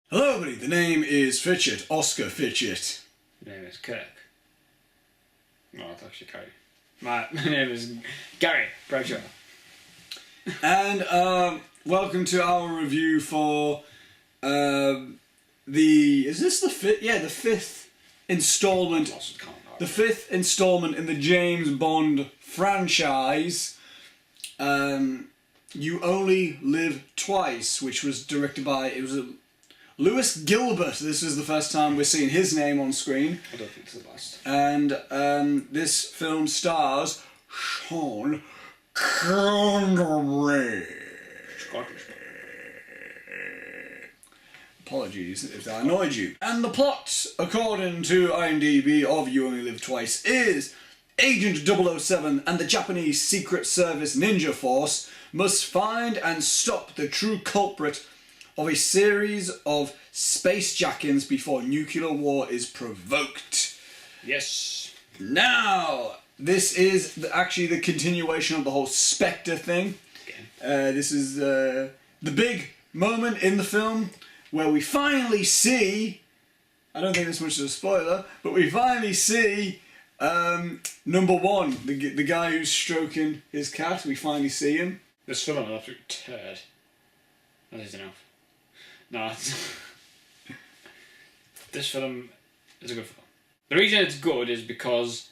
Hello everybody, the name is Fitchett, Oscar Fitchett. My name is Kirk. No, it's actually Gary. My name is Gary Bradshaw. And welcome to our review for the fifth installment. The fifth installment in the James Bond franchise. You Only Live Twice, which was directed by Lewis Gilbert. This is the first time we're seeing his name on screen. I don't think it's the last. And this film stars Sean Connery. Apologies if that annoyed you. And the plot, according to IMDb of You Only Live Twice, is Agent 007 and the Japanese Secret Service Ninja Force must find and stop the true culprit of a series of space jack-ins before nuclear war is provoked. Yes. Now, this is actually the continuation of the whole Spectre thing. This is the big moment in the film where we finally see, I don't think this much is a spoiler, but we finally see number one, the guy who's stroking his cat. We finally see him. This film is an absolute turd. That is enough. No, this film is a good film. The reason it's good is because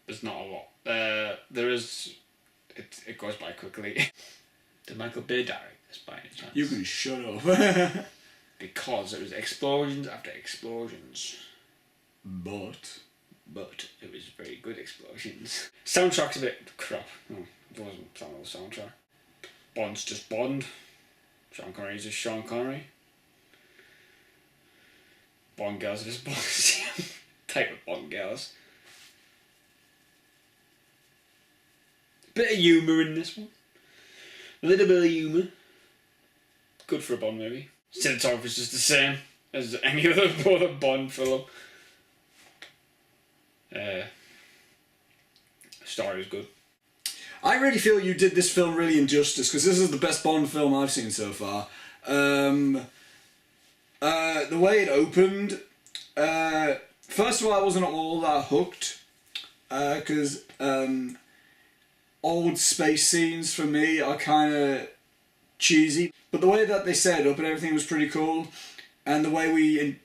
there's not a lot. It goes by quickly. Did Michael Bay direct this by any chance? You can shut up. Because it was explosions after explosions. But it was very good explosions. Soundtrack's a bit crap. No, it wasn't a fan of the soundtrack. Bond's just Bond. Sean Connery's just Sean Connery. Bond girls are just Bond. Type of Bond girls. Bit of humour in this one. A little bit of humour. Good for a Bond movie. Cinematography's just the same as any other Bond film. Story is good. I really feel you did this film really injustice, because this is the best Bond film I've seen so far. The way it opened, first of all, I wasn't all that hooked, because old space scenes for me are kind of cheesy. But the way that they set it up and everything was pretty cool, and the way we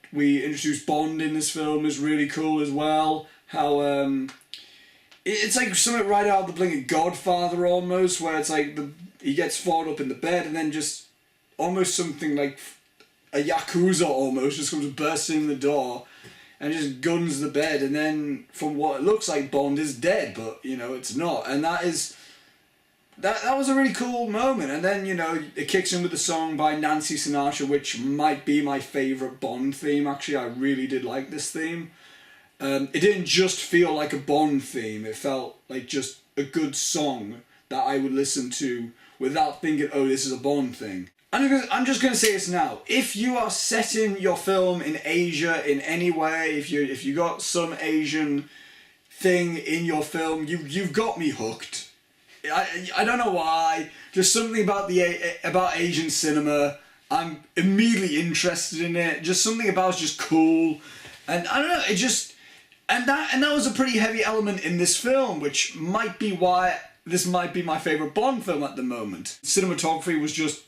introduced Bond in this film is really cool as well. How it's like something right out of the blinking Godfather almost, where it's like he gets fought up in the bed and then just almost something like a Yakuza almost just comes bursting in the door and just guns the bed, and then from what it looks like Bond is dead, but you know it's not, and that was a really cool moment. And then it kicks in with the song by Nancy Sinatra, which might be my favourite Bond theme. Actually, I really did like this theme. It didn't just feel like a Bond theme, it felt like just a good song that I would listen to without thinking, oh, this is a Bond thing. I'm just going to say this now. If you are setting your film in Asia in any way, if you got some Asian thing in your film, you've got me hooked. I don't know why, just something about about Asian cinema, I'm immediately interested in it, just something about it's just cool, and I don't know, it just... And that was a pretty heavy element in this film, which might be why this might be my favourite Bond film at the moment. Cinematography was just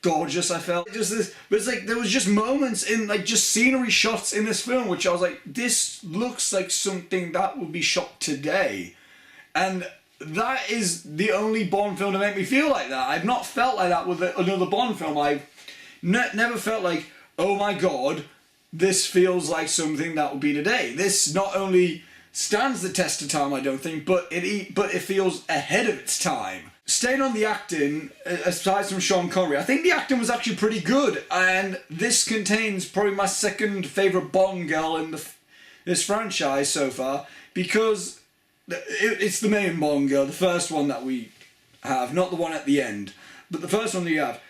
gorgeous, I felt. Just this, but it's like there was just moments in just scenery shots in this film which I was like, this looks like something that would be shot today. And that is the only Bond film to make me feel like that. I've not felt like that with another Bond film. I've never felt like, oh my god, this feels like something that would be today. This not only stands the test of time, I don't think, but it feels ahead of its time. Staying on the acting, aside from Sean Connery, I think the acting was actually pretty good, and this contains probably my second favourite Bond girl in this franchise so far, because it's the main Bond girl, the first one that we have, not the one at the end, but the first one that you have.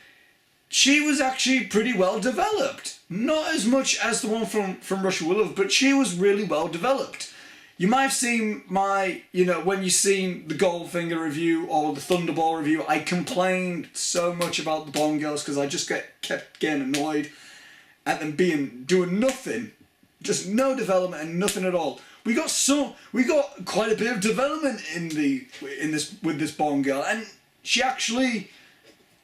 She was actually pretty well developed. Not as much as the one from Russia With Love, but she was really well developed. You might have seen my, when you've seen the Goldfinger review or the Thunderball review, I complained so much about the Bond girls because I just kept getting annoyed at them doing nothing. Just no development and nothing at all. We got quite a bit of development with this Bond girl, and she actually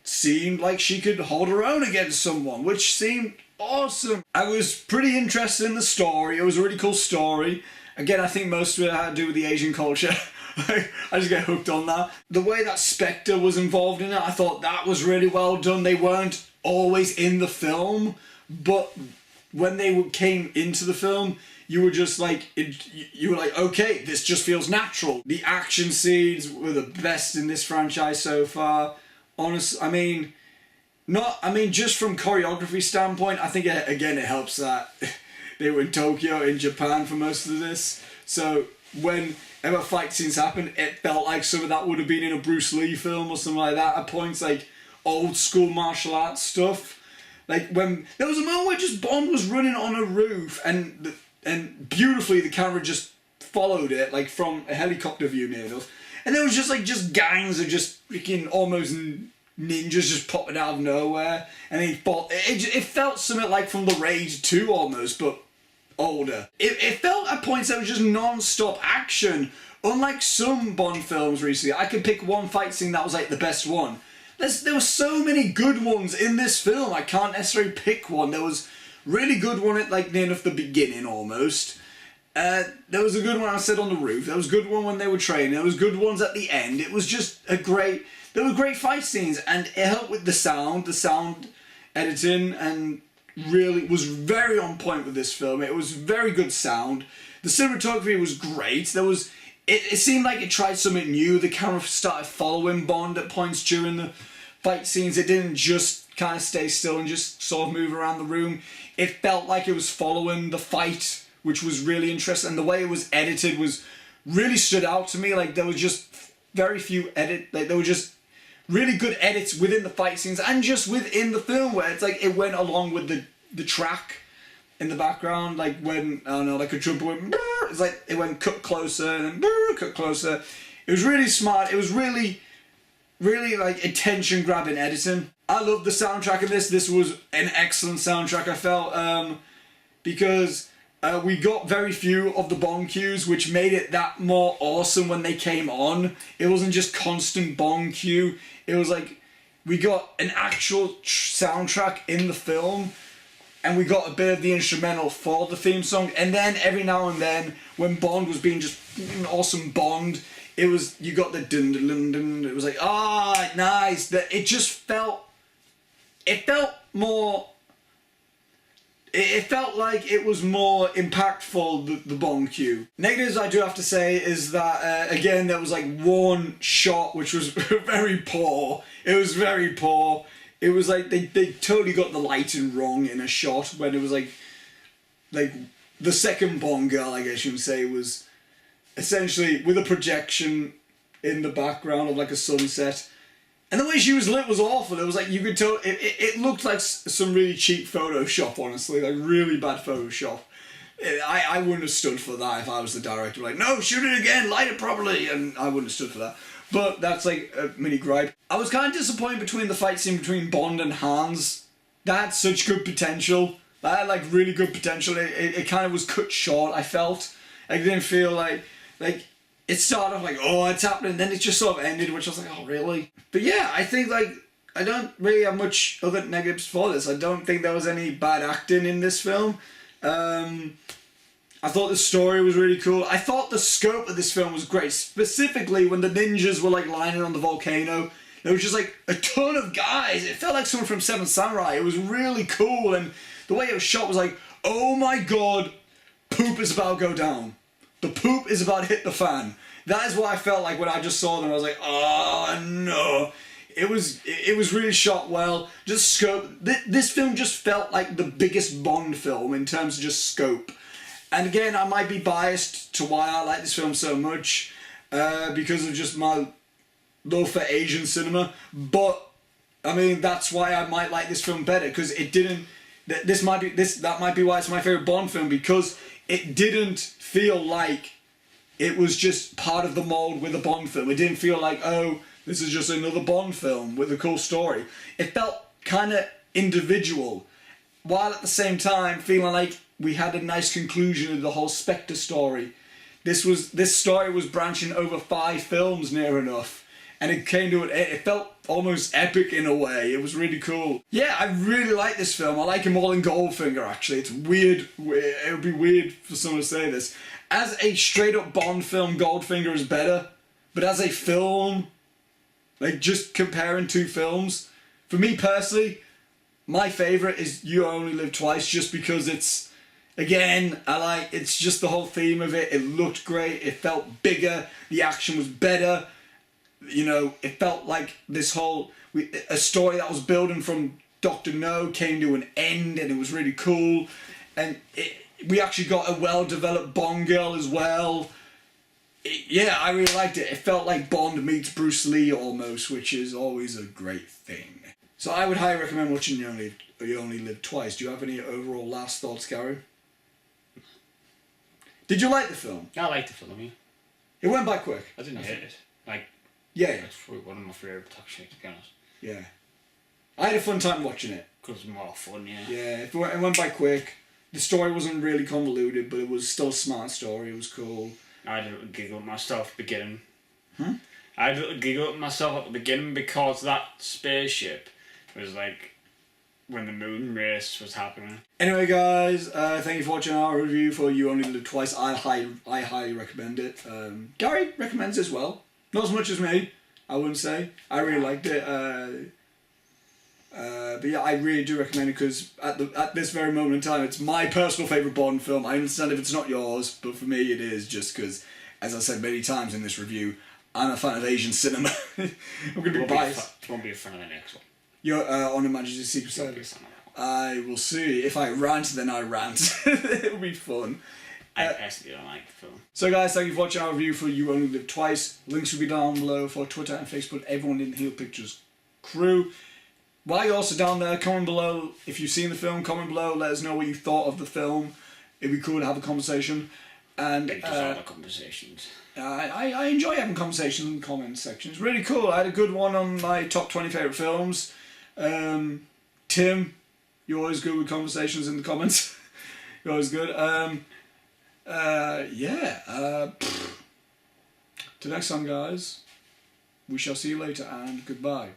seemed like she could hold her own against someone, which seemed awesome. I was pretty interested in the story. It was a really cool story. Again, I think most of it had to do with the Asian culture. I just get hooked on that. The way that Spectre was involved in it, I thought that was really well done. They weren't always in the film, but when they came into the film, you were just like, you were like, okay, this just feels natural. The action scenes were the best in this franchise so far. Honestly, just from choreography standpoint, I think again it helps that they were in Tokyo, in Japan for most of this. So whenever fight scenes happened, it felt like some of that would have been in a Bruce Lee film or something like that. At points, like old school martial arts stuff. Like when there was a moment where just Bond was running on a roof and beautifully the camera just followed it, like from a helicopter view near enough. And there was just gangs of just freaking almost ninjas just popping out of nowhere, and he fought. It felt something like from The Raid 2 almost, but older. It felt at points that was just non-stop action. Unlike some Bond films recently, I could pick one fight scene that was like the best one. There were so many good ones in this film. I can't necessarily pick one. There was really good one at like near enough the beginning almost. There was a good one I said on the roof. There was a good one when they were training. There was good ones at the end. It was just there were great fight scenes, and it helped with the sound editing, and really was very on point with this film. It was very good sound. The cinematography was great. It seemed like it tried something new. The camera started following Bond at points during the fight scenes. It didn't just kind of stay still and just sort of move around the room. It felt like it was following the fight, which was really interesting. And the way it was edited really stood out to me. Like there was just very few there were just really good edits within the fight scenes and just within the film, where it's like it went along with the track in the background, like when, I don't know, like a trooper went, it's like it went cut closer and then cut closer. It was really smart. It was really, really like attention grabbing editing. I love the soundtrack of this. This was an excellent soundtrack, I felt, because we got very few of the Bond cues, which made it that more awesome when they came on. It wasn't just constant Bond cue. It was like we got an actual soundtrack in the film, and we got a bit of the instrumental for the theme song. And then every now and then, when Bond was being just an awesome Bond, you got the dun dun dun dun. It was like, nice. It just felt. It felt more. It felt like it was more impactful, the Bond cue. Negatives I do have to say is that, again, there was like one shot which was very poor. It was very poor. It was like they totally got the lighting wrong in a shot when it was like the second Bond girl, I guess you would say, was essentially with a projection in the background of like a sunset. And the way she was lit was awful. It was like, you could tell, it looked like some really cheap Photoshop, honestly, like really bad Photoshop. I wouldn't have stood for that if I was the director. Like, no, shoot it again, light it properly, and I wouldn't have stood for that. But that's like a mini gripe. I was kind of disappointed between the fight scene between Bond and Hans. That had such good potential. That had like really good potential. It kind of was cut short, I felt. I didn't feel like it started off like, oh, it's happening, and then it just sort of ended, which I was like, oh, really? But yeah, I think like, I don't really have much other negatives for this. I don't think there was any bad acting in this film. I thought the story was really cool. I thought the scope of this film was great, specifically when the ninjas were like lining on the volcano. There was just like a ton of guys. It felt like someone from Seven Samurai. It was really cool, and the way it was shot was like, oh my god, poop is about to go down. The poop is about to hit the fan. That is what I felt like when I just saw them. I was like, oh no. It was really shot well. Just scope. This film just felt like the biggest Bond film in terms of just scope. And again, I might be biased to why I like this film so much, because of just my love for Asian cinema. But I mean, that's why I might like this film better, because it didn't. That might be why it's my favorite Bond film, because it didn't feel like it was just part of the mold with a Bond film. It didn't feel like, oh, this is just another Bond film with a cool story. It felt kind of individual, while at the same time feeling like we had a nice conclusion of the whole Spectre story. This story was branching over 5 films near enough, and it came to it felt almost epic in a way. It was really cool. Yeah, I really like this film. I like him all in Goldfinger, actually. It's weird. It would be weird for someone to say this. As a straight up Bond film, Goldfinger is better. But as a film, like just comparing 2 films, for me personally, my favourite is You Only Live Twice, just because it's, again, it's just the whole theme of it. It looked great. It felt bigger. The action was better. You know, it felt like a story that was building from Dr. No came to an end, and it was really cool. And we actually got a well-developed Bond girl as well. Yeah, I really liked it. It felt like Bond meets Bruce Lee almost, which is always a great thing. So I would highly recommend watching You Only Live Twice. Do you have any overall last thoughts, Gary? Did you like the film? I liked the film, yeah. It went by quick. I didn't hate it. Yeah. It's probably one of my favourite actually, to be honest. Yeah. I had a fun time watching it. Because it's more fun, yeah. Yeah, it went by quick. The story wasn't really convoluted, but it was still a smart story. It was cool. I had a little giggle at myself at the beginning. I had a little giggle at myself at the beginning because that spaceship was like when the moon race was happening. Anyway, guys, thank you for watching our review for You Only Live Twice. I highly recommend it. Gary recommends it as well. Not as much as me, I wouldn't say. I really liked it. But yeah, I really do recommend it because at this very moment in time, it's my personal favourite Bond film. I understand if it's not yours, but for me it is, just because, as I said many times in this review, I'm a fan of Asian cinema. I'm going to be biased. You won't be a fan of the next one. You're on Her Majesty's Secret Service. I will see. If I rant, then I rant. It'll be fun. I personally don't like the film. So guys, thank you for watching our review for You Only Live Twice. Links will be down below for Twitter and Facebook, everyone in the Heel Pictures crew. While you're also down there, comment below if you've seen the film, comment below, let us know what you thought of the film. It'd be cool to have a conversation. And other conversations. I enjoy having conversations in the comment section. It's really cool. I had a good one on my top 20 favourite films. Tim, you're always good with conversations in the comments. You're always good. Till next time, guys. We shall see you later, and goodbye.